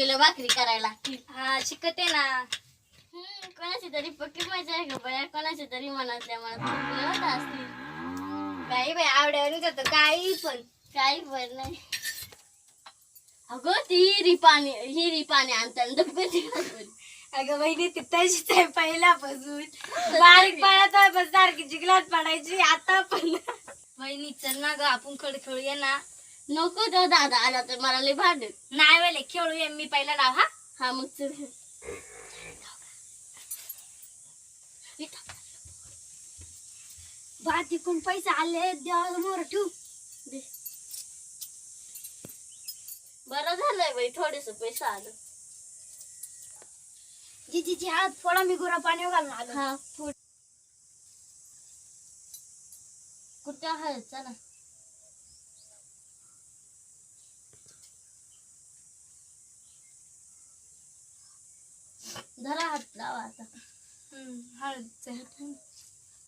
पहिलं भाकरी करायला. हा शिकते ना. कोणाची तरी पक्की मजा आहे का बाया, कोणाची तरी मनातल्या मनात खूप होत असतील. काही बाई आवड्यावर जात काही पण नाही. अगं ती हिरी पाणी आणताना डबकती. अगं बहिणी ती तशीच आहे पहिल्यापासून. बारीक पाण्यात सारखी चिखलात पडायची आता पण. बहिणी चल ना ग आपण खेळूया ना. नको तो दादा आला तर मला लय भांडेल. नाही वेळे खेळूया मी पहिला डाव. हा मग चल. बा तिकून पैसे आले देवासमोर ठेवू. बरं झालंय बाई थोडेस पैसा आलं. जी हात फोडा मी गोरा पाणी घालून आलो. हा फोड. कुठे आहे चला. धरा हात लावा आता.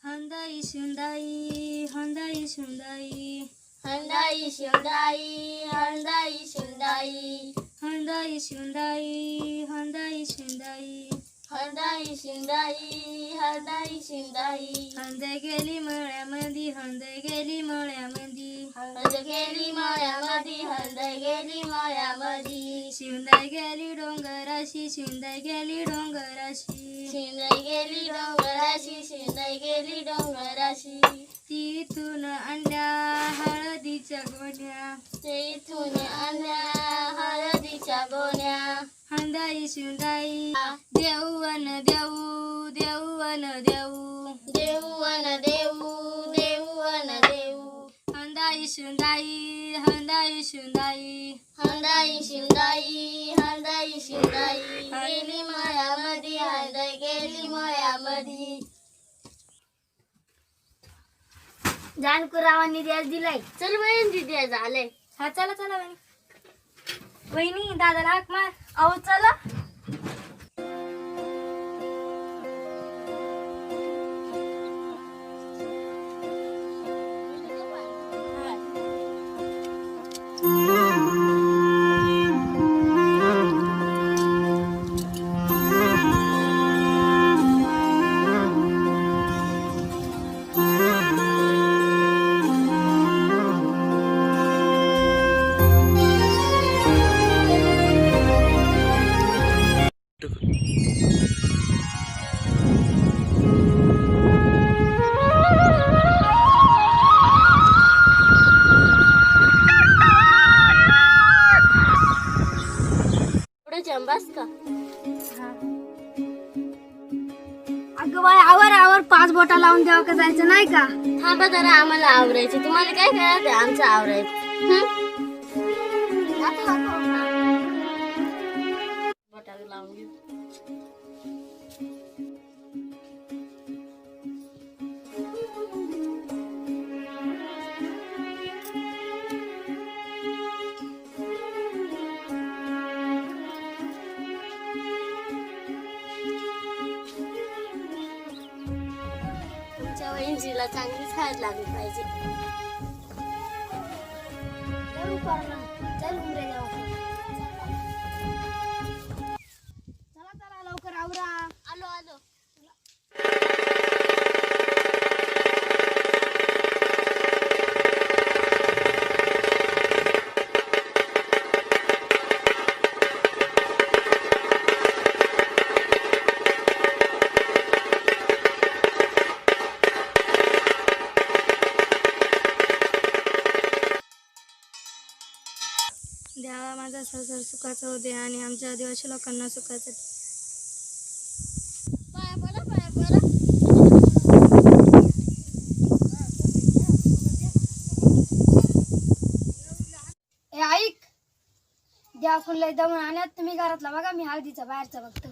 हंदाई शिंदाई हंदाई शिंदाई हंदाई शिंदाई हंदाई शिंदाई हंदाई शिंदाई हंदाई शिंदाई हंदाई शिंदाई हंदाई शिंदाई हंदाई गेली मळ्यामध्ये हंदाई गेली मळ्यामध्ये हंद गेली मायामधी हंद गेली मायामधी शिंदाई गेली डोंगराशी शिंदाई गेली डोंगराशी शिंदाई गेली डोंगराशी शिंदाई गेली डोंगराशी तिथून आणल्या हळदीच्या गोण्या तेथून आणल्या हळदीच्या गोण्या हंदाई शिंदाई देऊवन देऊ देऊवन देऊ देऊवन देऊ देऊवन देऊ हंदाई शिंदाई हंदाई शिंदाई हंदाई शिंदाई हंदाई शिंदाई गेली मायामधी हंद गेली मायामधी. जानकुरावांनी द्यास दिलाय. चल बहीण दिदी झालंय. हा चला चला वहिनी दादाला हाक मार. अहो चला. बस का. अगं बाय आवर 5 बोटा लावून द्यावं का जायचं नाही का. थांबा जरा आम्हाला आवरायचं. तुम्हाला काय करायचं आमचं आवरायचं. बोटाला लावून घेऊ. वहिनीला चांगलीच खायला लागली पाहिजे. चला चला लवकर आवरा. आलो आलो. द्यावा माझा संसार सुखाचा होऊ दे आणि आमच्या आदिवासी लोकांना सुखाचा. पाया पडा पाया पडा. ऐक द्या फुल दमून आणत तुम्ही घरातला बघा मी हळदीचा बाहेरचा बघतो.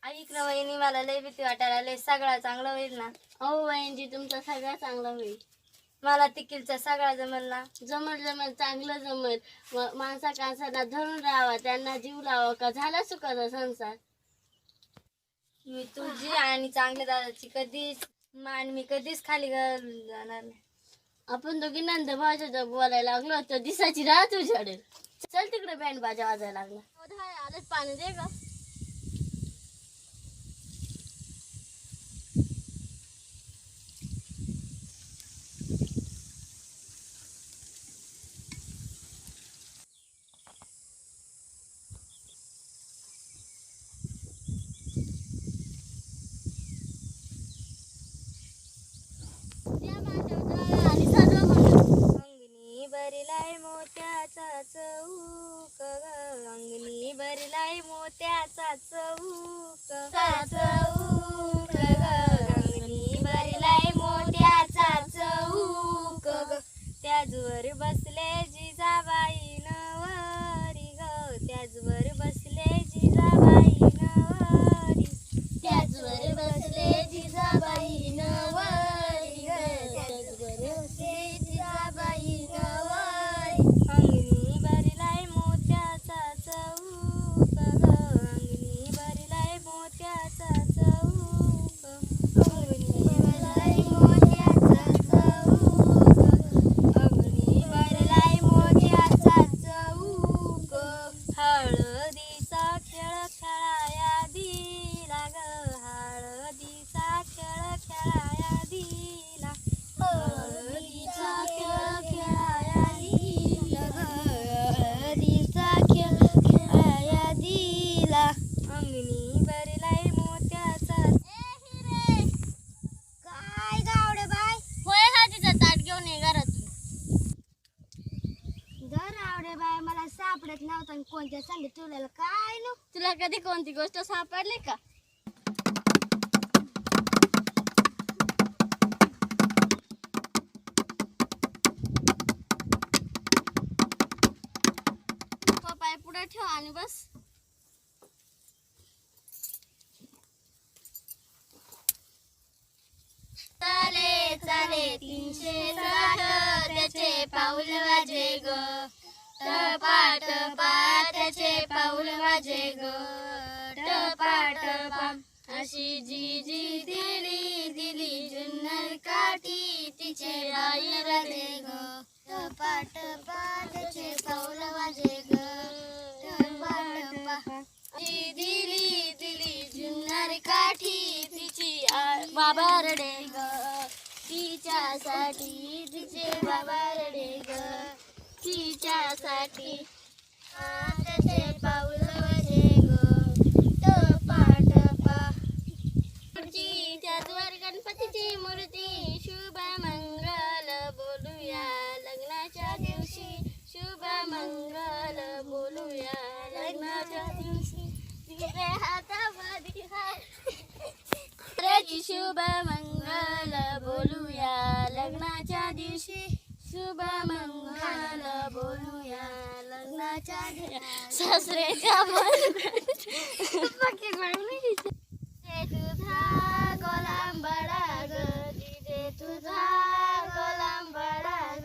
ऐक ना वहिनी मला लय भीती वाटायला लय. सगळा चांगला होईल ना. अहो वहिनी तुमचा सगळा चांगला होईल. मला तिकीलचा सगळा जमल ना. जमल जमल चांगलं जमल. माणसा कांसाला धरून राहावा त्यांना जीव लावा का झाला सुखाचा संसार. मी तुझी आणि चांगल्या दादाची कधीच मान मी कधीच खाली जाणार नाही. आपण दोघी नंद भाऊच्या बोलायला लागलो तर दिसाची राहत उजाडेल. चल चल तिकडे बँड बाजा वाजायला लागला. आलेच पाणी दे ग. आणि सजवा म्हणून अंगणी भरलाय मोत्याचा चौक ग, अंगणी भरलाय मोत्याचा चौक चौक ग, अंगणी भरलाय मोत्याचा चौक ग, त्याचवर बसले जिजाबाई नवरी ग, त्याचवर बसले जिजाबाई नवरी, त्याचवर बसले जिजाबाई नवरी ग, त्याचवर बसले जिजाबाई नवरी. अंगणी भरलाय मोत्याचा चौक ग, अंगणी भरलाय मोत्याचा चौक, अंगणी भरलाय मोत्याचा चौक, अंगणी भरलाय मोत्याचा चौक, हळदीचा खेळ खेळाया दिला ग, हळदीचा खेळ खेळाया दिला, हळदीचा खेळ खेळाया दिला ग, हळदीचा खेळ खेळाया दिला, अंगणी भरलाय मोत्याचा. काय गावडे बाय, होय हा तिचा ताट घेऊन ये घरातून. जर आवडे बाय मला सापडत नव्हतं आणि कोणत्या संधी ठेवलेलं काय नो. तुला कधी कोणती गोष्ट सापडली का? पाय पुढे ठेव आणि बस. चाले चाले 360 त्याचे पाऊल वाजे ग, टपा टपा त्याचे पाऊल वाजे ग, टपा टपा अशी जी जी दिली दिली जुन्नर काठी तिचे पाऊल वाजे ग, टपा टपा त्याचे पाऊल वाजे ग, टपा टपा जी दिली दिली जुन्नर काठी तिची बाबा रडे ग, तिच्यासाठी तिचे बाबा रडे ग, तिच्यासाठी त्याचे पाऊल वाजे ग, टपा टपा त्याचवर गणपतीची मूर्ती शुभ मंगल बोलूया लग्नाच्या दिवशी, शुभ मंगल बोलूया लग्नाच्या दिवशी, तिकडे हातामध्ये हाताची शुभ मंगल बोलूया लग्नाच्या दिवशी, शुभ मंगल बोलूया लग्नाच्या दिवशी. सासरेच्या तुझा गोलांबडा ग, तिथे तुझा गोलांबडा ग,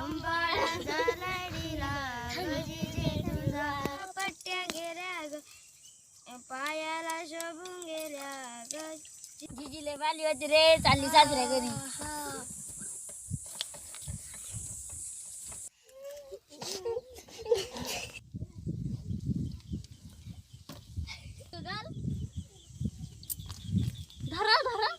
अंबाळाचा लढीला ग, तिथे तुझा पट्ट्या गेल्या ग, पायाला शोभून गेल्या ग. जिजीले वाली होती रे, चालली सासऱ्या घरी. धरा धरा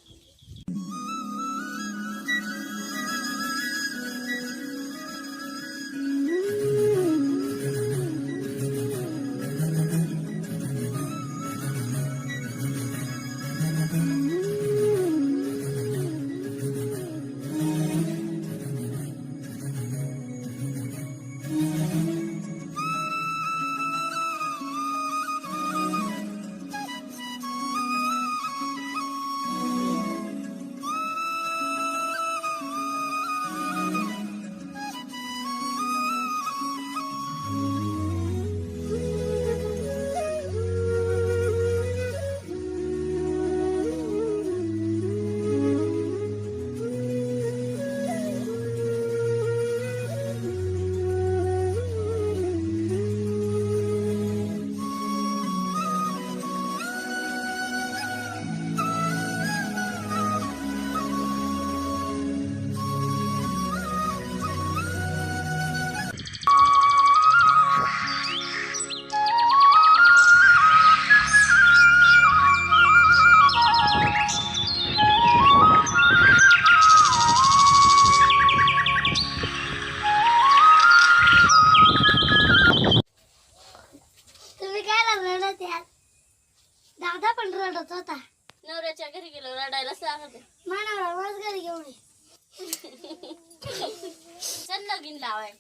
नवीन लावाय.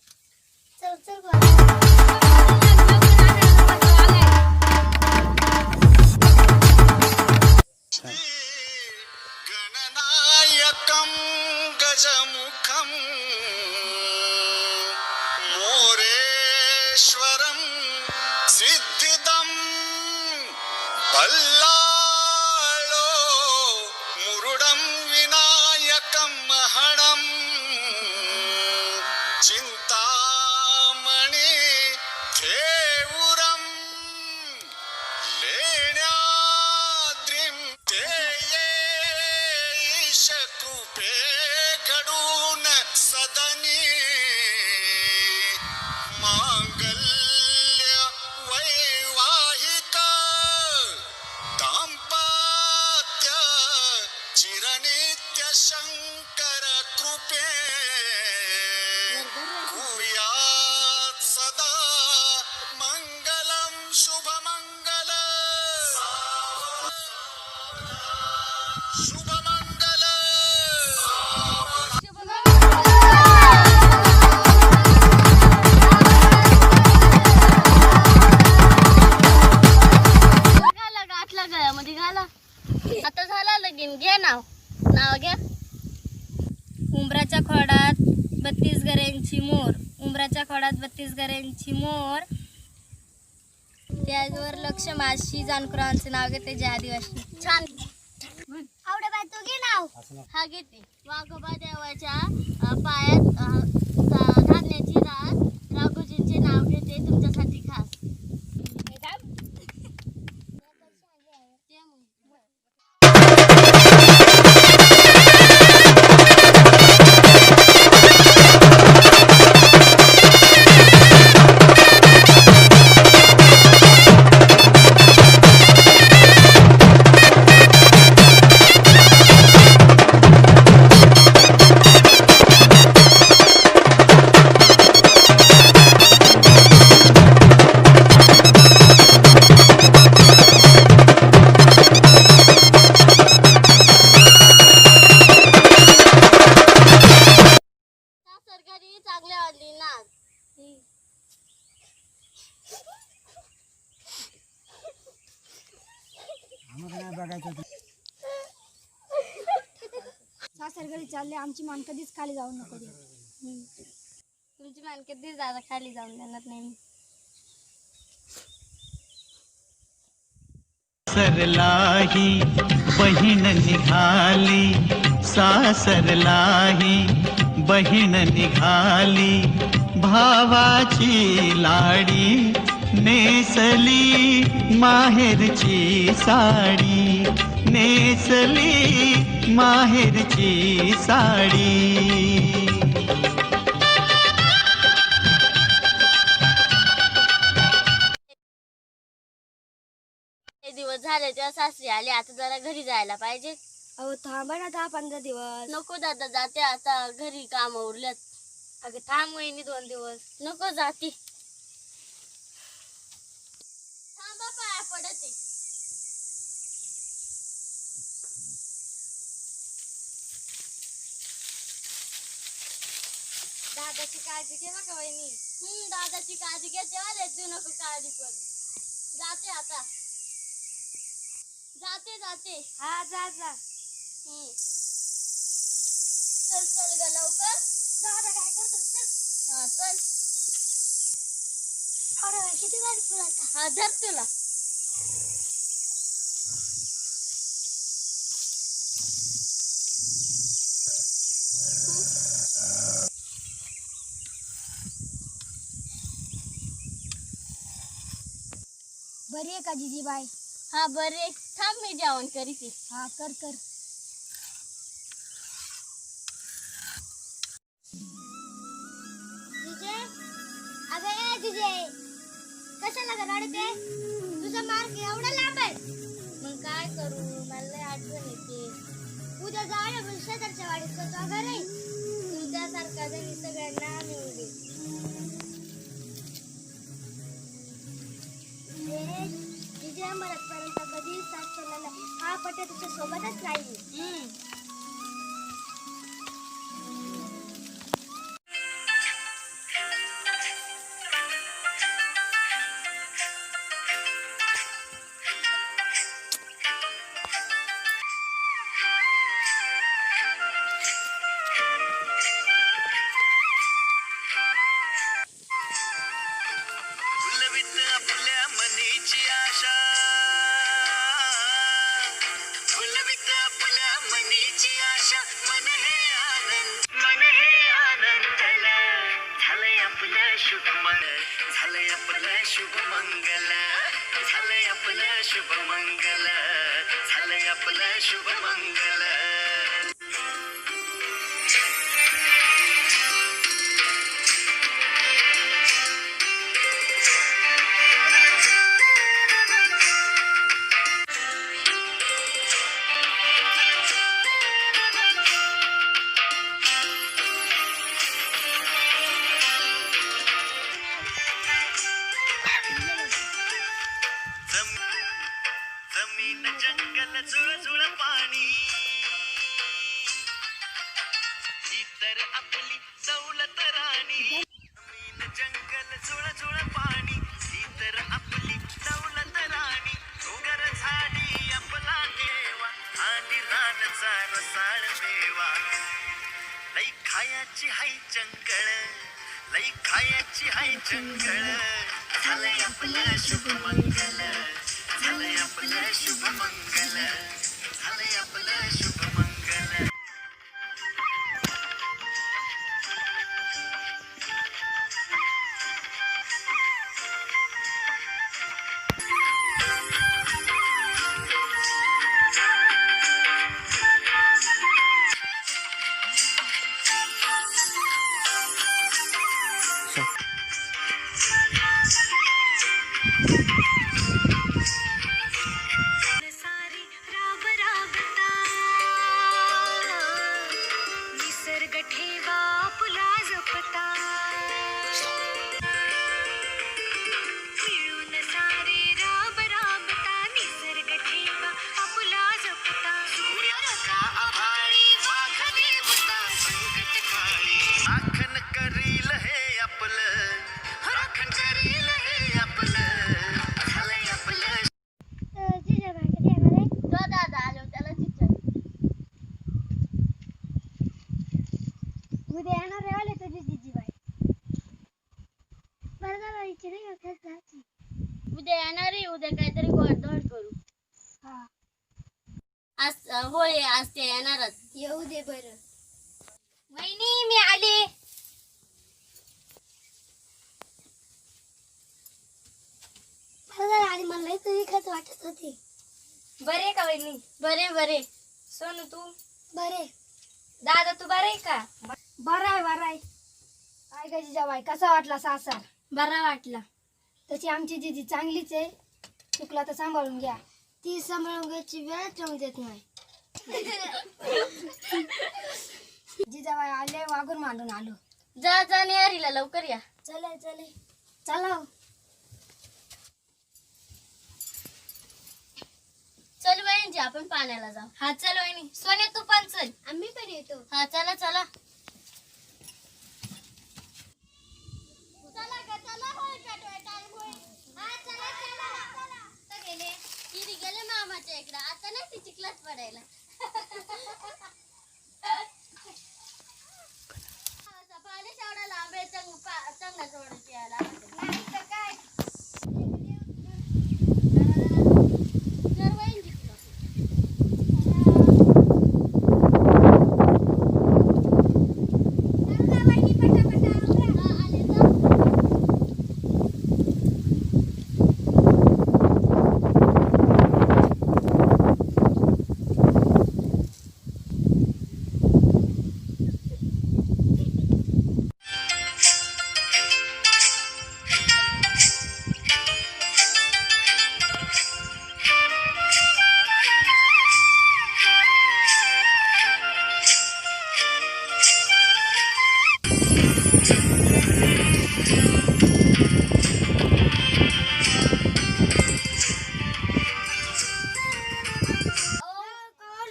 चल चल गणनायकं गजमुखं मोरेश्वरं सिद्धिदं बल्लाळो मुरुडं विनायकं महणं चिन्तामणि थेवुरं लेण्याद्रिं ते ईशकृपे घडून सदनी मांगल्य वैवाहिक दाम्पत्य चिरनित्य शंकर कृपे कुर्यात् सदा मंगलम शुभमंगल शुभमंगल. घाला गाठला गळ्यामध्ये घाला. आता झाला लगीन. घ्या नाव. नाव घ्या. उंबराच्या खोडात 32 गऱ्यांची मोर, उंबराच्या खोडात 32 गऱ्यांची मोर, त्यावर लक्ष माशी जानकुरांचे नाव घेते जे आदिवासी. छान. आवडे बाय तू घे नाव. हा घेते. वाघोबा देवाच्या पायात धान्याची रास राघोजींचे नाव घेते तुमच्यासाठी खास. सरकारी चांगल्या वाढली नाच. सासरकडे चालले, आमची मान कधीच खाली जाऊ नको दे. तुमची मान कधीच दादा खाली जाऊन देणार नाही मी. सासरलाही बहीण निघाली, सासरलाही बहीण निघाली, भावाची लाडी नेसली माहेरची साडी, नेसली माहेरची साडी. हे दिवस झाले तेव्हा सासरी आले. आता जरा घरी जायला पाहिजे. अहो थांबा ना 10-15 दिवस. नको दादा जाते आता. घरी काम उरल्यात. अगं थांब वहिनी 2 दिवस. नको जाते. थांबा पाया पडते. दादाची काळजी घे बघा वहिनी. दादाची काळजी घेते वाले. तू नको काळजी करू. जाते आता. जाते जाते. हा जा जा. चल चल ग लवकर. दादा काय करतो चल. हा चल. अरे किती भारी फुल आता. हा धर तुला. बरी आहे का जिजीबाई? हा बरे. थांब मी जेवण करीते. हा कर कर. जिजे अबे जिजे कशाला रडते? तुझा मार्ग एवढा लांब आहे. मग काय करू. मला लय आठवण येते. उद्या जाऊया पण शेजारच्या वाडीत कसं घर आहे. तुमच्यासारखा जणी सगळ्यांना मिळू दे. जिजे मरतपर्यंत कधी साथ सोडला नाही. हा पट्या तुझ्या सोबतच राहील. झालंय आपलं शुभमंगल झालंय आपलं शुभमंगल झालंय आपलं शुभमंगल जमीन जंगल झुळझुळ पाणी ही तर आपली दौलत राणी जमीन जंगल झुळझुळ पाणी ही तर आपली दौलत राणी डोंगर झाडी आपला देवा आणि रानचा रसाळ मेवा लई खायाची हाय जंगल लई खायाची हाय जंगल झालंय आपलं शुभमंगल झालंय आपलं शुभमंगल झालंय आपलं शुभमंगल सारी राब राबता निसर्ग ठेवा पुला जपता मिळून सारे राब राबता निसर्ग ठेवा आपुला जपता सूर्याचा आभाळी वाघ देवता संकट काळी राखण करील हे आपलं राखण करील हे आपलं झालंय आपलं तो दादा आलो त्याला चिचर. उद्या येणार आहे वाले तुझी जिजीबाई. बरं झालं विचार उद्या येणार आहे उद्या काहीतरी गोडधोड करू. हा आज होळी आज ते येणारच. येऊ दे बरं. वहिनी मी आले. आणि मला तुझी खत वाटत होती. बरे का वहिनी? बरे बरे. सोनू तू बरे? दादा तू बरे का? बरा आहे काय का जिजाबाई कसा वाटला सासर? बरा वाटला. तशी आमची जिजी चांगलीच आहे. चुकला तर सांभाळून घ्या. ती सांभाळून घ्यायची वेळच राहून देत नाही. जिजाबाई आले वागून मांडून आलो. जा जा नेहरीला लवकर या. चला चला चल वहिनी आपण पाण्याला जाऊ. हा चल वहिनी. सोने तू पण चल. आम्ही पण येतो. हा चला चला. गेले मामाच्या इकडे आता नाही ती चिखलात पडायला. पाणी एवढा लांब आहे चांगला सोडत यायला नाही तर काय. जर वहीन दिसलं. हा, आले तर.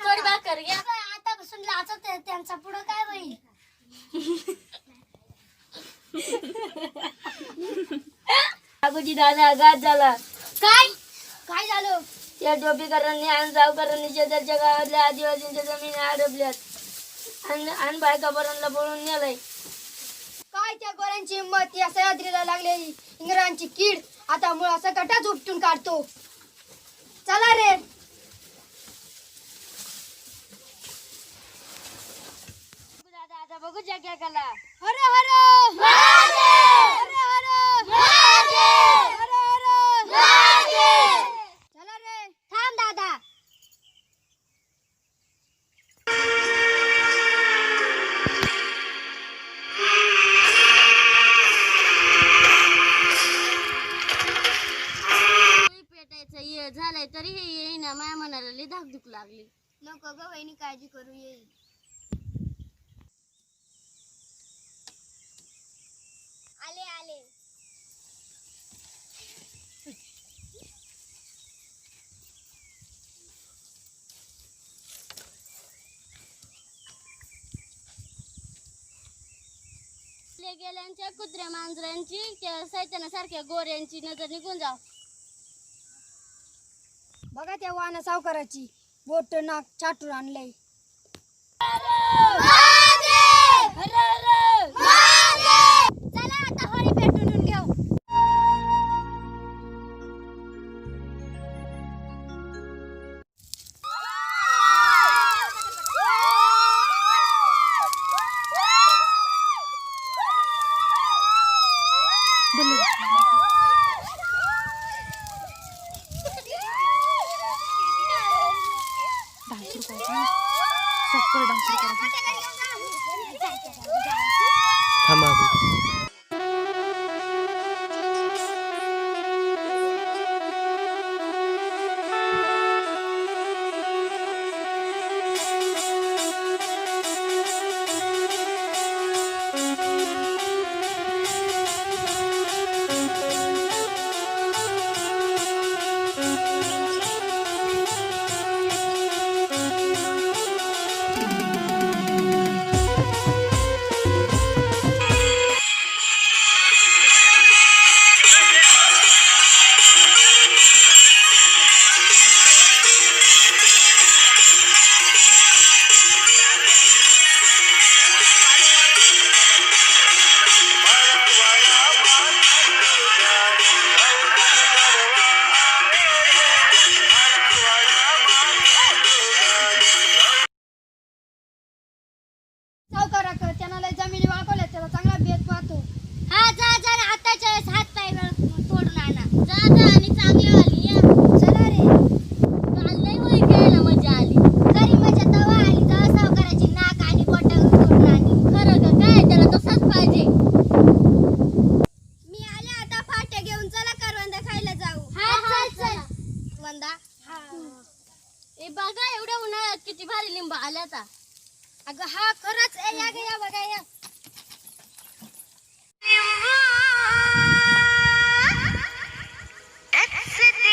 थोडी भाकर घ्या. आतापासून लाचत आहे त्यांचा पुढं काय होईल? अगोजी दादा घात झाला. काय झालं? या टोपीकरांनी आणि जावकरांनी शेजारच्या गावातल्या आदिवासींच्या जमिनी हडपल्यात आणि बायकापरांना पळून नेलंय. काय त्या गोऱ्यांची हिंमत या सह्याद्रीला लागलेली इंग्रजांची कीड आता मुळा सकटाच उपटून काढतो. चला रे. दादा आता बघू जग्या कला. हर हर महादेव. पोळी पेटायचा ये झालाय तरी हे येईना. माया मनाला लई धाकधूक लागली. नको ग वहिनी, काळजी करू, येईल. आले आले. गेल्यांच्या कुत्र्या मांजरांची त्या सैतानासारख्या गोऱ्यांची नजर निघून जाव. बघा त्या वाना सावकाराची बोट नाक चाटून आणलंय. चला आता होळी पेटून घेऊ. त्यांना लय जमिनी वाळवल्या, त्याला चांगला बेत पाहतो. हा जा जा रे, आताच्या वेळेस हात पाय तोडून आणा. जा जा आणि चांगली आली या. चला रे. काल लय होळी खेळायला मजा आली. खरी मजा तवा आली तेव्हा सावकाराची नाक आणि बोट तोडून आणली. खरं का काय, त्याला तसंच पाहिजे. मी आले आता फाट्या घेऊन. चला करवंद खायला जाऊ. हा चल. वंदा. ए बघा एवढ्या उन्हाळ्यात किती भारी लिंब आल्या आता. अगं हा खरंच. या ग या बघा या. टच दे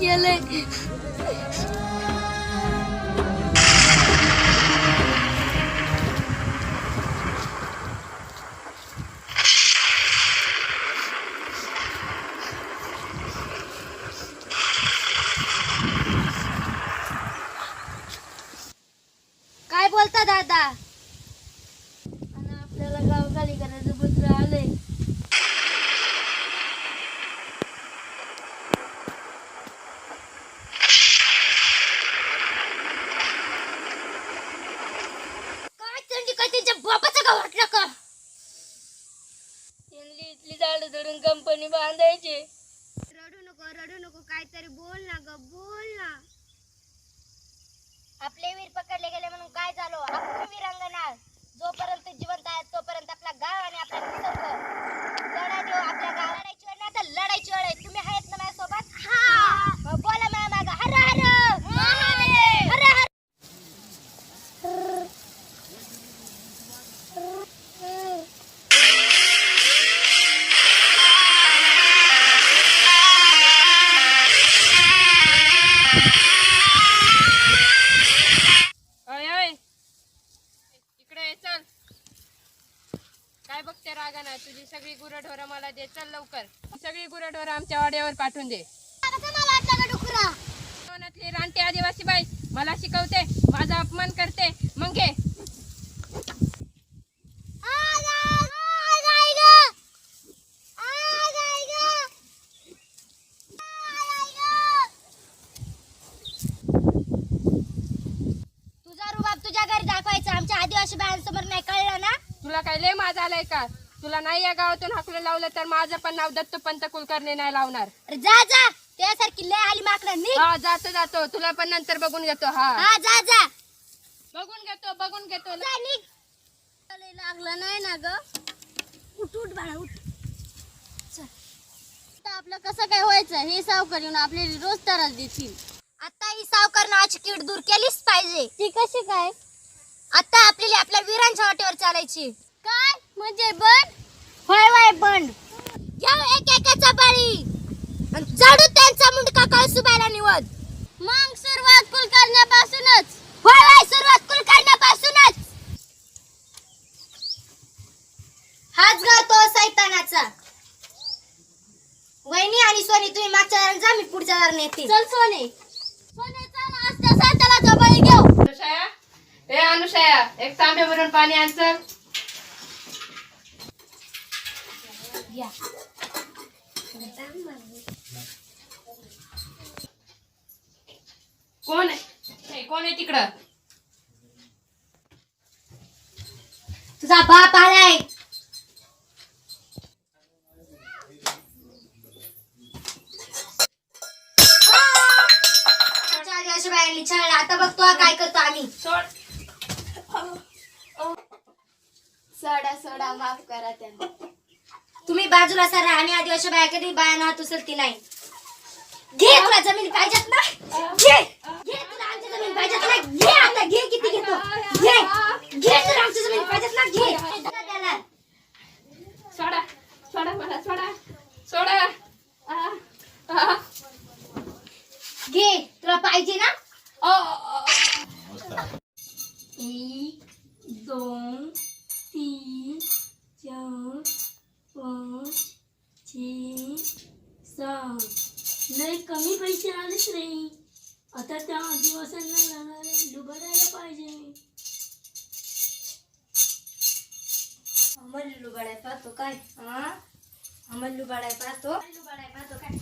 केलंय. काय बोलता दादा? आणि आपल्याला गाव खाली करायचं पत्र आलंय. काय त्यांची काय त्यांच्या बापाचं गाव वाटलं का? यांनी इथली झाडं धरून कंपनी बांधायची. रडू नको काहीतरी बोल ना ग, बोल ना. आपले वीर पकडले गेले म्हणून काय झालं? आपण वीरांगना जोपर्यंत जिवंत आहेत तोपर्यंत आपला गाव आणि आपला निसर्ग लढा देऊ. आपल्या गावाला लढायची वेळ नाही तर लढायची वेळ आहे. तुम्ही आहेत ना माझ्यासोबत? हा. बोला माझ्या मागं हर हर हर हर. इकडे ये, चल. काय बघते रागाना? तुझी सगळी गुरंढोरं मला दे, चल लवकर. सगळी गुरंढोरं आमच्या वाड्यावर पाठवून दे. वनातली रानटी आदिवासी बाई मला शिकवते, माझा अपमान करते, मग घे. तुझा रुबाब तुझ्या घरी दाखवायचा, आमच्या आदिवासी बायांसमोर नाही, कळलं ना? तुला काय लय माझा आलाय का? तुला नाही या गावातून हाकलून लावलं तर माझं पण नाव दत्तोपंत कुलकर्णी नाही लावणार. अरे जा जा, त्यासारखी लय आली माकडं निघ. हा जातो तुला पण नंतर बघून घेतो. हा हा जा जा बघून घेतो. जा, निघ. लय लागलं नाही ना ग. उठ उठ बाळा उठ. आता आपलं कसं काय व्हायचं हे सावकार येऊन आपल्याला रोज त्रास देतील. आता ही सावकार नावाची कीड दूर केलीच पाहिजे. ती कशी काय? आता आपल्याला आपल्या वीरांच्या वाटेवर चालायची. काय म्हणजे बंद? होय बंड. घ्या एक एकाचा बळी आणि जाडू त्यांचा मुंडका कळसुबाईला निवड. मग सुरुवात कुल करण्यापासूनच. होय सुरुवात कुल करण्यापासूनच. हाच घर तो सैतानाचा. वहिनी आणि सोनी तुम्ही मागच्या दाराने जा, मी पुढच्या दाराने येते. चल सोने चल आज त्या साताला जवळ घेऊ. अनुषया, ए अनुषया, एक तांबे भरून पाणी आण चल. कोण आहे तिकडं? तुझा बाप आलाय. आमच्या आदिवासी बायांनी छळलं. आता बघतो काय करतो आम्ही. सोडा माफ करा त्यांना. तुम्ही बाजूला सरा आणि आदिवासी बाया कधी बायांना हात उचलती नाही. घे तुला जमीन पाहिजेत ना, घे तुला आमची जमीन पाहिजेत ना, घे आता घे. किती घेतो घे तुला आमची जमीन पाहिजेत ना, घे. त्याला सोडा मला, सोडा. घे तुला पाहिजे ना. 1 2 3 4 5 6 7. लय कमी पैसे आलेच रे. आता त्या आदिवासांना लुबाडायला पाहिजे. आम्हाला लुबाडाय पाहतो काय? आम्हाला लुबाडाय पाहतो काय?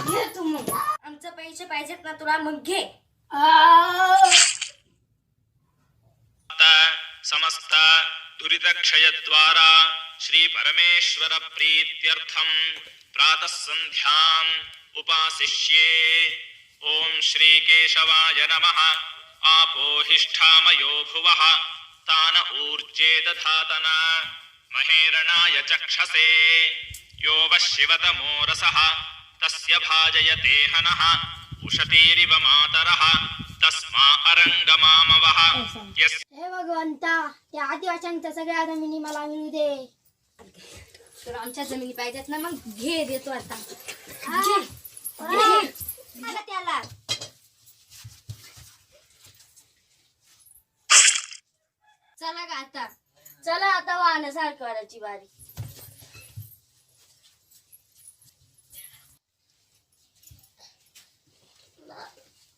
घे तू मग. आमचं पैसे पाहिजेत ना तुला, मग घे. समस्त दुरितक्षयद्वारा श्री परमेश्वर प्रीत्यर्थम प्रातः संध्याम् उपासिष्ये. ओम श्री केशवाय नमः. आपोहिष्ठामयो भुवः तान ऊर्जे दधातन महेरणाय चक्षसे. यो वः शिवतमो रसः तस्य भाजयते हनः. उशतीरिव मातरः तस्मा अरंगमामवः यस् हे भगवंता त्या आदिवासींच्या सगळ्या जमिनी मला मिळू दे. तर आमच्या जमिनी पाहिजेत ना, मग घे देतो आता. घे त्याला. चला का आता, चला आता वाहन सारखी बारी.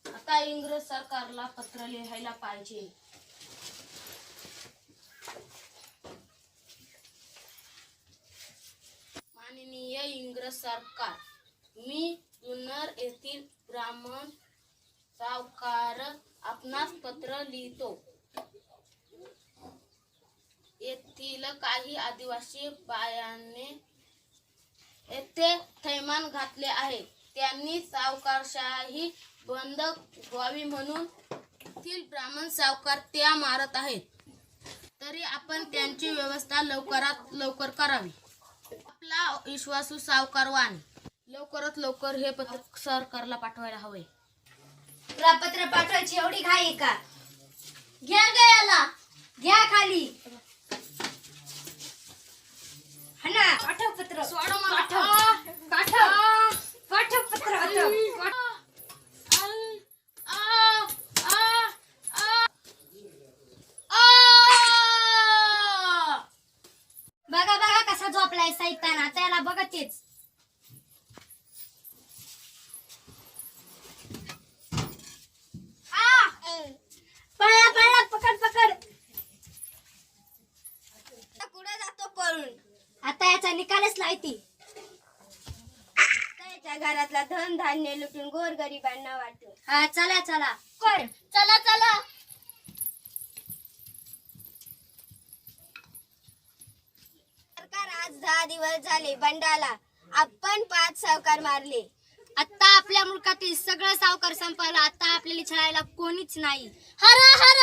आता इंग्रज सरकारला पत्र लिहायला पाहिजे. माननीय इंग्रज सरकार, मी जुन्नर येथील ब्राह्मण सावकार आपणास पत्र लिहितो. येथील काही आदिवासी बायांनी येथे थैमान घातले आहे. त्यांनी सावकारशाही बंद व्हावी म्हणून येथील ब्राह्मण सावकार त्या मारत आहेत. तरी आपण त्यांची व्यवस्था लवकरात लवकर करावी. आपला विश्वासू सावकारवान लवकरात लवकर हे पत्र सरकारला पाठवायला हवे. तुला पत्र पाठवायची एवढी घाई आहे का? घ्या गयाला, घ्या खाली. हा ना, पाठव पत्र. सोडो मला. पाठव पाठव पत्र. पाठव. बघा बघा कसा झोपलाय सैतान. आता याला बघतेच. पळा पळा, पकड पकड. कुठे जातो पळून? आता याचा निकालच लायती. त्याच्या घरातला धन धान्य लुटून गोरगरिबांना वाटून. हा चला चला कर. चला चला. सरकार आज 10 दिवस झाले बंडाला. आपण 5 सावकार मारले. आता आपल्या मुलकातील सगळं सावकार संपवलं. आता आपल्याला छळायला कोणीच नाही. हर हर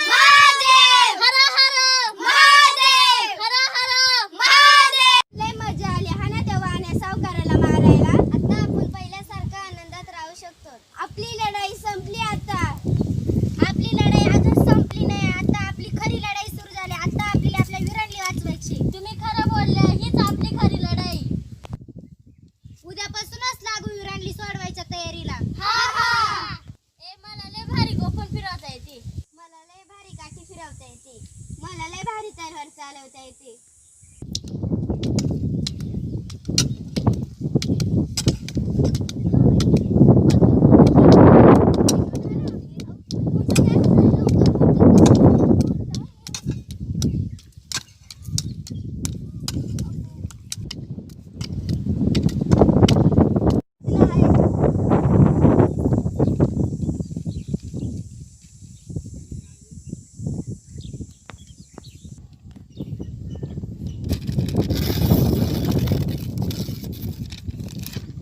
महादेव, हर हर महादेव, हर हर महादेव. लय मजा आली हा ना त्या वाहण्या सावकाराला मारायला. आता आपण पहिल्यासारखं आनंदात राहू शकतो. आपली लढाई संपली. आता आपली लढाई अजून संपली नाही. आता आपली खरी लढाई सुरू झाली. आता आपल्याला आपल्या वीरांनी वाचवायची. तुम्ही खरं बोलल्या. हीच आपली खरी लढाई. उद्यापासूनच लागू विरांली सोडवायच्या तयारीला. ए मला लय भारी गोफण फिरवता येते. मला लय भारी काठी फिरवता येते. मला लय भारी तलवार चालवता येते.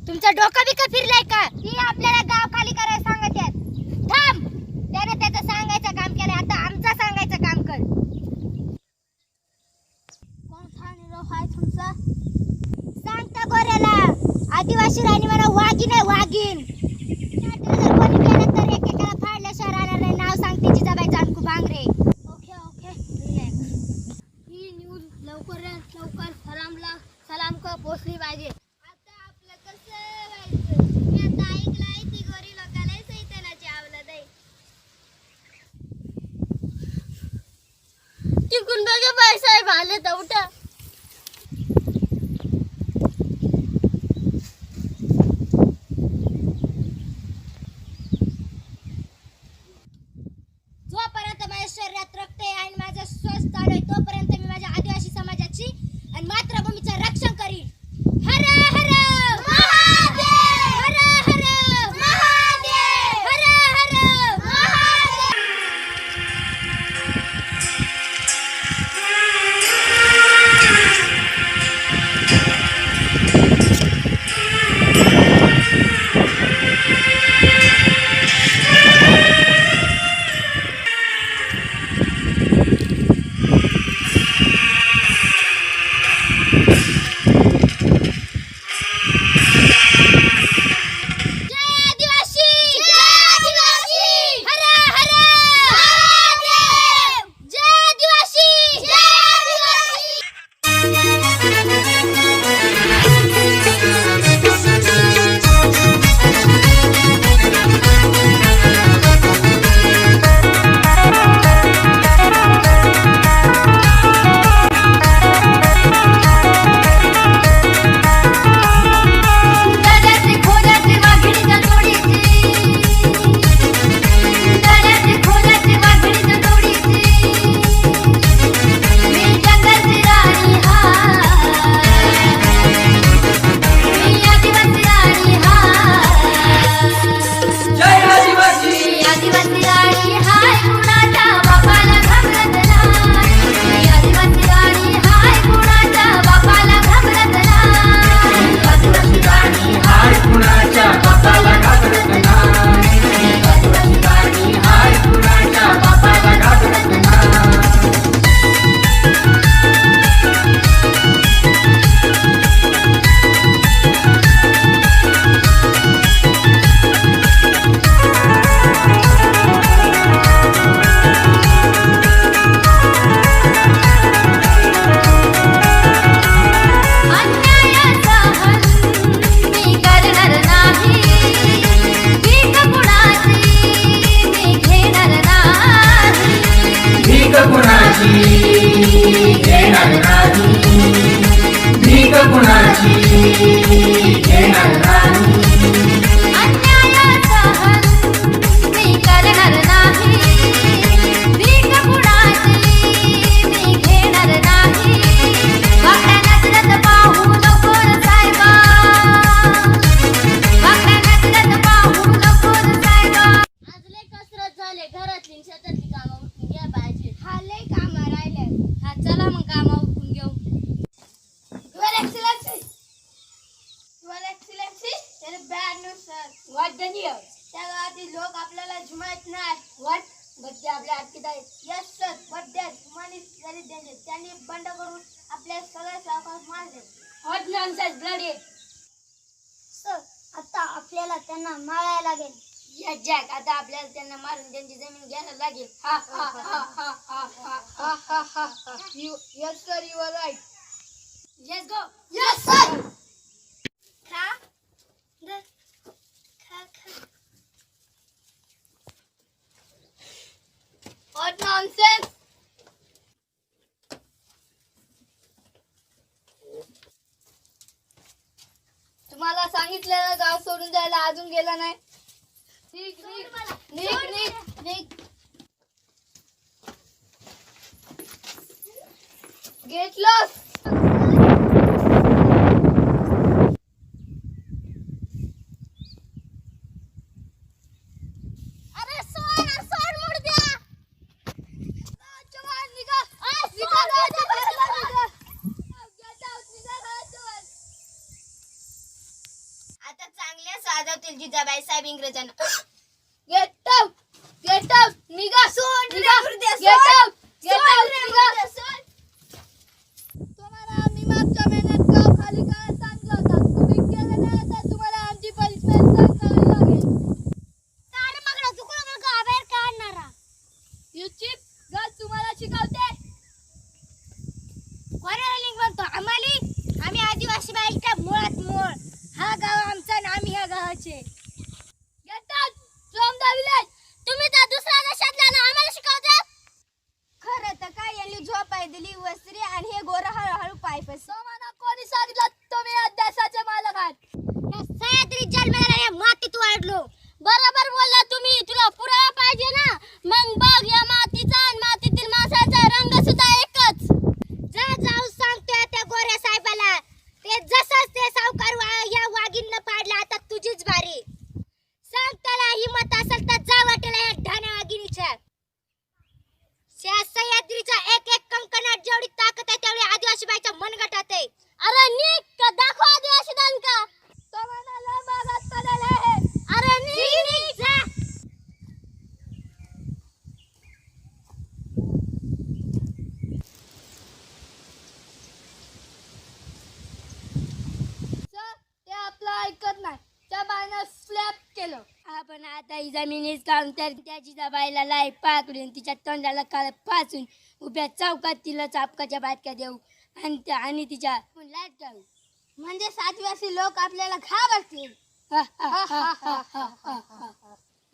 तुमचं डोकं बिकं फिरलंय का? ती आपल्याला गाव खाली करायला सांगत आहेत. थांब. त्याने त्याचं सांगायचं काम केलंय. आता आमचं सांगायचं काम कर. कोण हा निरोप आहे तुमचा? सांगता गोऱ्याला. आदिवासी राणी म्हणा वाघीन आहे, वाघीन. जर कोणी केलं तर एकेकाला फाडल्याशिवाय राहणार नाही. नाव सांगते Jijabai Janku Bhangre. Okay okay relax. ही न्यूज लवकरात लवकर सलाम का पोचली पाहिजे. आता आपलं कसं व्हायचं? मी आता ऐकलंय ती गोरी लोकांना सैतानाची आवलत आहे. तिकून बघा बाईसाहेब आले तर उठा. जोपर्यंत माझ्या शरीरात रक्त आहे आणि माझा श्वास चालू आहे तोपर्यंत मी माझ्या आदिवासी समाजाची आणि मातृभूमीचं रक्षण करीन. हर हर महादेव, हर हर महादेव, हर हर महादेव. कुणाची घेणार नाही, भीक कुणाची घेणार नाही. अन्याय सहन मी करणार नाही, भीक कुणाची मी घेणार नाही. वाकड्या नजरेत पाहू नको रे साहेबा, वाकड्या नजरेत पाहू नको रे साहेबा. आज लय कसरत झाले, घरातली शेतातली कामं उठून घ्या पाहिजे. हा लय कामं राहिले. हा चला मग कामं उठून घेऊ. Your Excellency, Your Excellency, there is bad news, sir. What the news? त्या गावातील लोक आपल्याला जुमायत नाही. What? बच्चे आपल्या हातात आहेत. Yes, sir. But that woman is very dangerous. त्यांनी बंड करून आपल्या सगळ्या सावकार मारले. What nonsense, bloody. Sir, आता आपल्याला त्यांना मारायला लागेल. Yes, Jack. आता आपल्याला त्यांना मारून त्यांची जमीन घ्यायला लागेल. Ha ha ha ha ha ha ha ha ha ha. Yes, sir. You are right. Let's go. Yes, sir. Kha. What nonsense? तुम्हाला सांगितलेलं गाव सोडून जायला अजून गेला नाही. निघ. Get lost. अरे सोड मुर्द्या. जवान निघा. आता चांगल्या साधवतील जिजाबाई साहेब इंग्रजांना. गेट आउट निघा. सोड निघा. गेट आउट निघा. तुम्हाला आम्ही मागच्या महिन्यात गाव खाली करायला सांगितलं होतं. तुम्ही केलं नाही तर तुम्हाला आमची पनिशमेंट करावी लागेल. काय मग चुकलं गावाबाहेर काढणारा यू चिप गाव तुम्हाला शिकवते. कोणाला लिंक म्हणतो आम्ही आदिवासी बाईच्या मुळात मूळ. हा गाव आमचा आणि आम्ही ह्या गावाचे. तुम्ही तर दुसऱ्या देशातल्या ना आम्हाला शिकवतात. खरं तर काय यांनी झोपाय दिली वस्त्री आणि हे गोरा हळूहळू पाय मला कोणी सांगितलं तुम्ही या देशाचे मालक आहात. सह्याद्री जन्माला मातीत वाढलो. बरोबर बोलला तुम्ही. तुला पुरावा पाहिजे ना. मग बघ या मातीचा आणि मातीतील माणसाचा रंग सुद्धा एकच. जाऊ सांगतोय त्या गोऱ्या साहेबाला. ते जसंच ते सावकार या वाघींना पाडला. आता तुझीच बारी. सांग त्याला हिम्मत असेल तर जा वाटेला या ढाण्या वाघिणीच्या. सह्याद्रीचा एक कंकणात जेवढी ताकद आहे तेवढी आदिवासी बाईच्या मनगटात आहे. अरे निक दाखव आदिवासी दानका. तो म्हणाला मागात पडायला आहे. अरे निक जा. ते आपलं ऐकत नाही. त्या बाईनं स्लॅप केलं. आपण आता ही जमिनीच काढून त्या जिजाबाईला लाई पाकडून तिच्या तोंडाला काळ फासून उभ्या चौकात तिला चापकाच्या बाटक्या देऊ आणि तिच्या लाट काढू. म्हणजे आदिवासी लोक आपल्याला घाबरतील.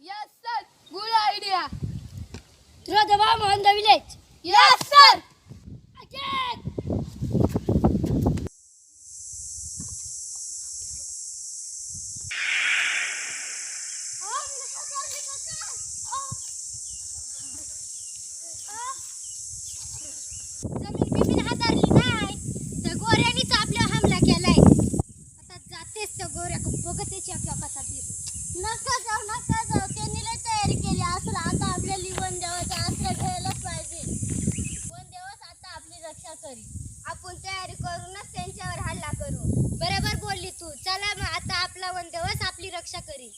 Yes sir. Good idea. Throw the bomb on the village. Yes sir. Attack. जमीन बिमीन हाताळली नाही. त्या गोऱ्यानीच आपल्यावर हमला केलाय. आता जातेच त्या गोऱ्या बघतेच आपल्या कसा नका जाऊ. त्यांनी लय तयारी केली असेल. आता आपल्याला वन देवाचा आश्रय घ्यायलाच पाहिजे. वन देवच आता आपली रक्षा करी. आपण तयारी करूनच त्यांच्यावर हल्ला करू. बरोबर बोलली तू. चला मग आता आपला वन देवच आपली रक्षा करी.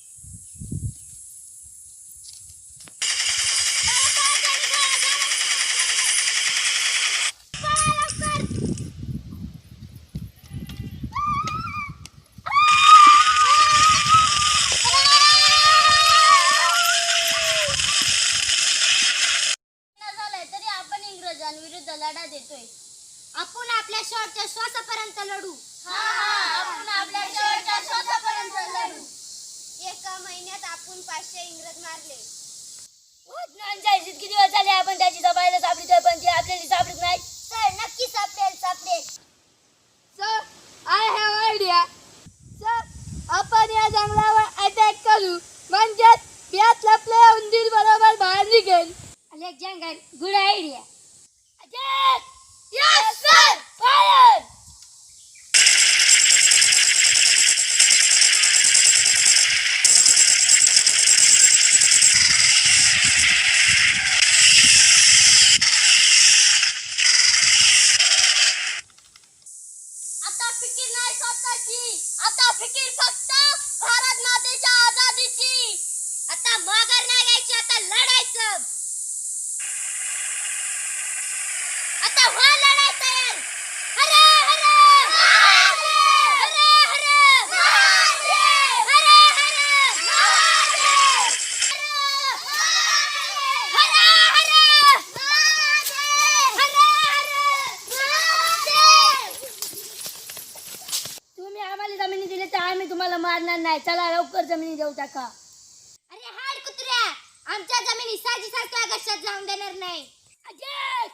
लढा देतोय. आपण आपल्या शेवटच्या श्वासापर्यंत लढू. आपण आपल्या शेवटच्या श्वासापर्यंत लढू. एका महिन्यात आपण 500 इंग्रज मारले. किती दिवस झाले आपण त्याची दबायला आपली Yes, sir. Fire. आता फिकीर नाही स्वतःची, आता फिकीर फक्त भारत मातेच्या आझादीची. आता माघार नाही घ्यायची, आता लढायचं. आता व्हा लढाई तयार. हर हर महादेव, हर हर महादेव, हर हर महादेव, हर हर महादेव, हर हर महादेव. तुम्ही आम्हाला जमिनी दिली तर आम्ही तुम्हाला मारणार नाही. चला लवकर जमिनी देऊ टाका. अरे हाड कुत्र्या, आमच्या जमिनी साजी सासला कशात जाऊन देणार नाही. अजय!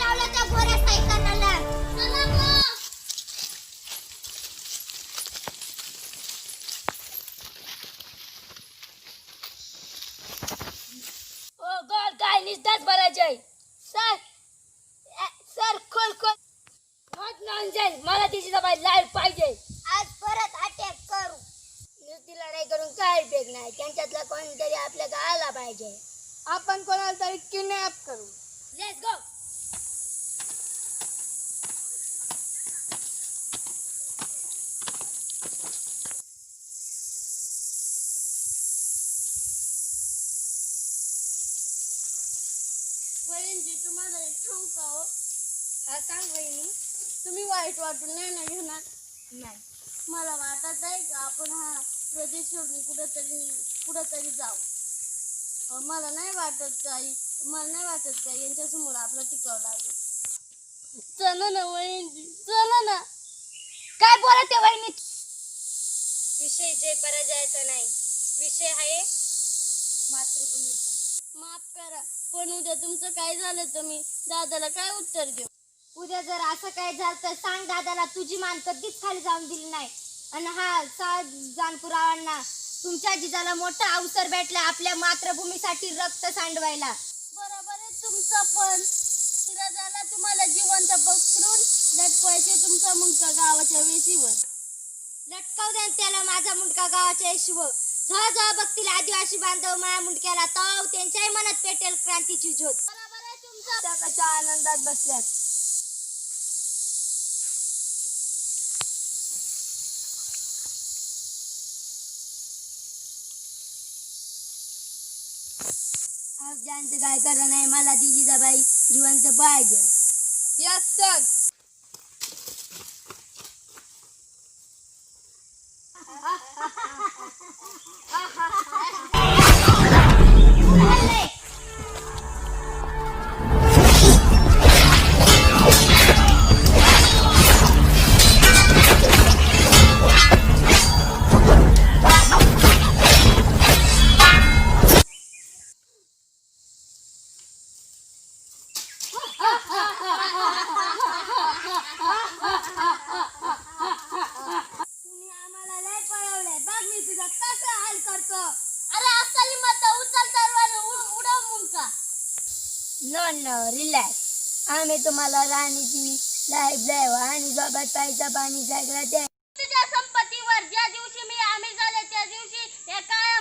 लावला त्या गोऱ्या सायकलला. चला मग. ओ गॉड, काय निस्ताच भरायचंय. सर सर खोल खोल. Not nonsense. मला तिची दबाई लाईव्ह पाहिजे. आज परत अटॅक करू. नुसती लढाई करून काय उपयोग नाही. त्यांच्यातला कोणतरी आपल्या गावाला पाहिजे. आपण कोणाला तरी किडनॅप करू. Let's go. वहिनी तुम्हाला एक सांगू का हो? हा सांग वहिनी. तुम्ही वाईट वाटून नाही ना घेणार. नाही. मला वाटत आहे का आपण हा प्रदेश सोडून कुठंतरी जाऊ. मला नाही वाटत काही यांच्यासमोर आपलं टिकावं लागेल. चला ना वहिनी, चला ना. काय बोलत आहे वहिनी? विषय जय पराजयाचा नाही, विषय आहे मातृभूमीचा. माफ करा, पण उद्या तुमचं काय झालं तर मी दादाला काय उत्तर देऊ? उद्या जर असं काय झालं तर सांग दादाला तुझी मान कधीच खाली जाऊन दिली नाही. आणि हा जानपुरावांना तुमच्या जिजाला मोठा अवसर भेटला आपल्या मातृभूमीसाठी रक्त सांडवायला. बरोबर आहे तुमचं, पण दादाला तुम्हाला जिवंत पकडून लटकवायचे तुमचा मुलगा गावाच्या वेशीवर. लटकाव द्या त्याला माझा मुंडका गावाच्या यशव. जेव्हा जेव्हा बघतील आदिवासी बांधव माझ्या मुंडक्याला ताव त्यांच्याही मनात पेटेल क्रांतीची ज्योत. बरोबर आहे तुमचं. त्या कशा आनंदात बसल्यात. आज ज्यांचं काय करणं नाही, मला ती जिजाबाई जिवंत पाहिजे. Yes sir. तुम्ही आम्हाला लय पळवलंय. बघ मी तुझा कसं हाल करतो. अरे असली मत उचल तरवार उडव मुंडका. No relax. आम्ही तुम्हाला राणीची लाईफ आणि सोबत पैसा पाणी सगळं द्या. तुझ्या संपत्तीवर ज्या दिवशी मी आम्ही झाले त्या दिवशी एका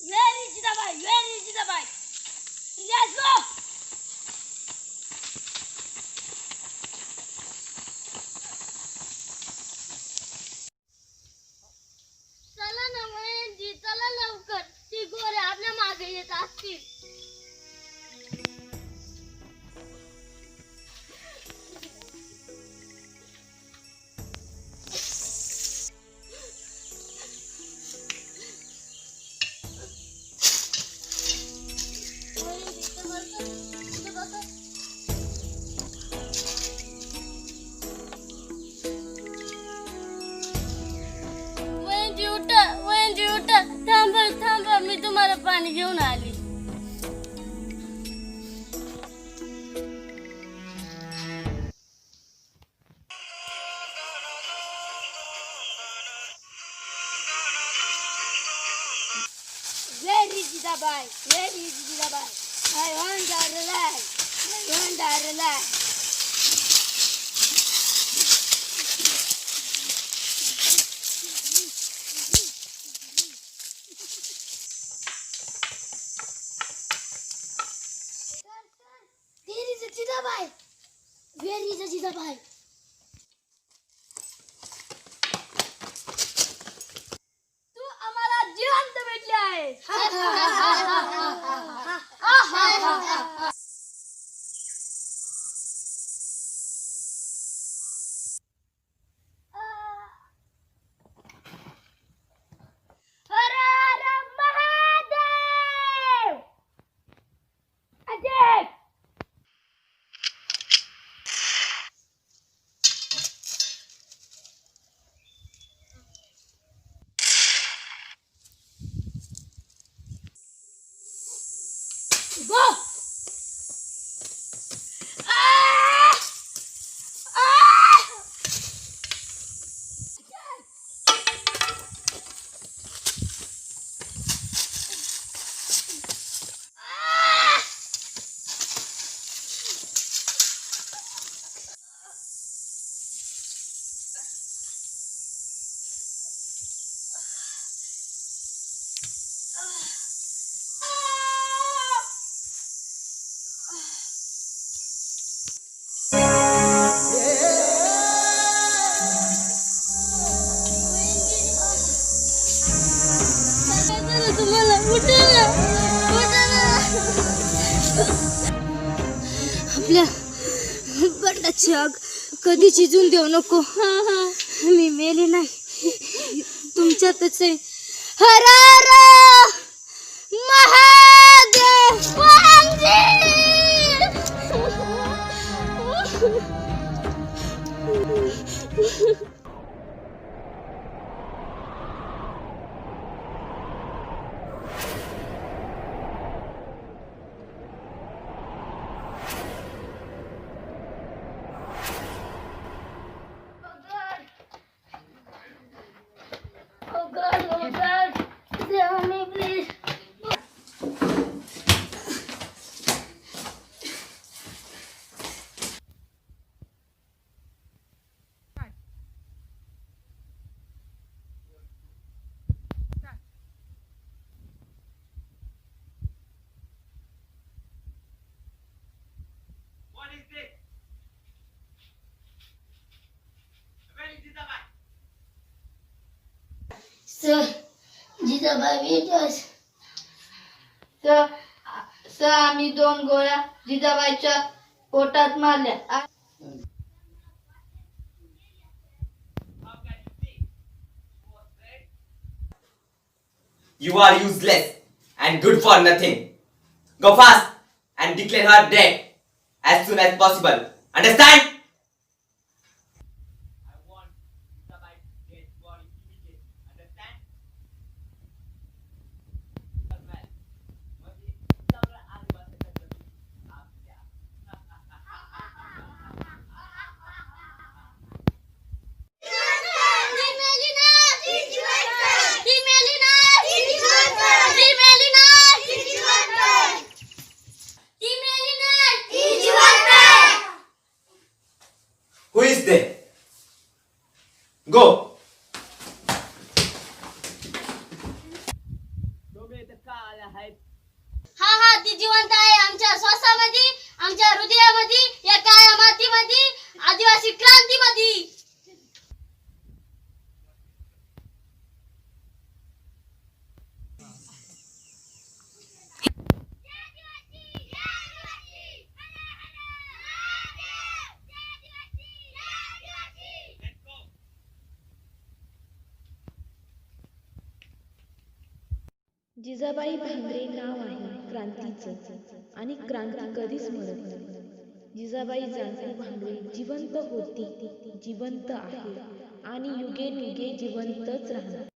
Where is Jitabai? Where is Jitabai? Let's go. चला ना वहिनीजी, चला लवकर. ती गोरे आपल्या मागे येत असतील. वहिनीजी, इथं बसा. इथं बसा. वहिनीजी उठा, वहिनीजी उठा. थांबा थांबा, मी तुम्हाला पाणी घेऊन आली. Where is Jitabai? Where is Jitabai? I want to relax. I want to relax. There is a Jitabai. Where is a Jitabai? तू आम्हाला जिवंत भेटले आहे. हर हर Mahadev. Ajay. Go! Ah! Ah! तुम्हाला उठा ना, उठा ना. आपल्या बंडाची आग कधी शिजून देऊ नको. मी मेली नाही, तुमच्यातच आहे. हर हर Mahadev. Oh God, save me please. What is this? Where is Jitabai? Sir, Jitabai भेटस. सर आम्ही 2 गोळ्या जिजाबाईच्या पोटात मारल्या. How can you see? Who was dead? You are useless and good for nothing. Go fast and declare her dead as soon as possible. Understand? I want Jitabai's dead body immediately. Understand? Well, मध्ये सगळं आदिवासींच्या जमिनी आपल्या. आहेत. हा हा ती जिवंत आहे आमच्या श्वासामध्ये, आमच्या हृदयामध्ये, या काळ्या मातीमध्ये, आदिवासी क्रांतीमध्ये. जिजाबाई भांगरे नाव आहे क्रांतीचं आणि क्रांती कधीच मरत नाही. जिजाबाई जानकी भांगरे जिवंत होती, जिवंत आहे आणि युगे युगे जिवंतच राहणार.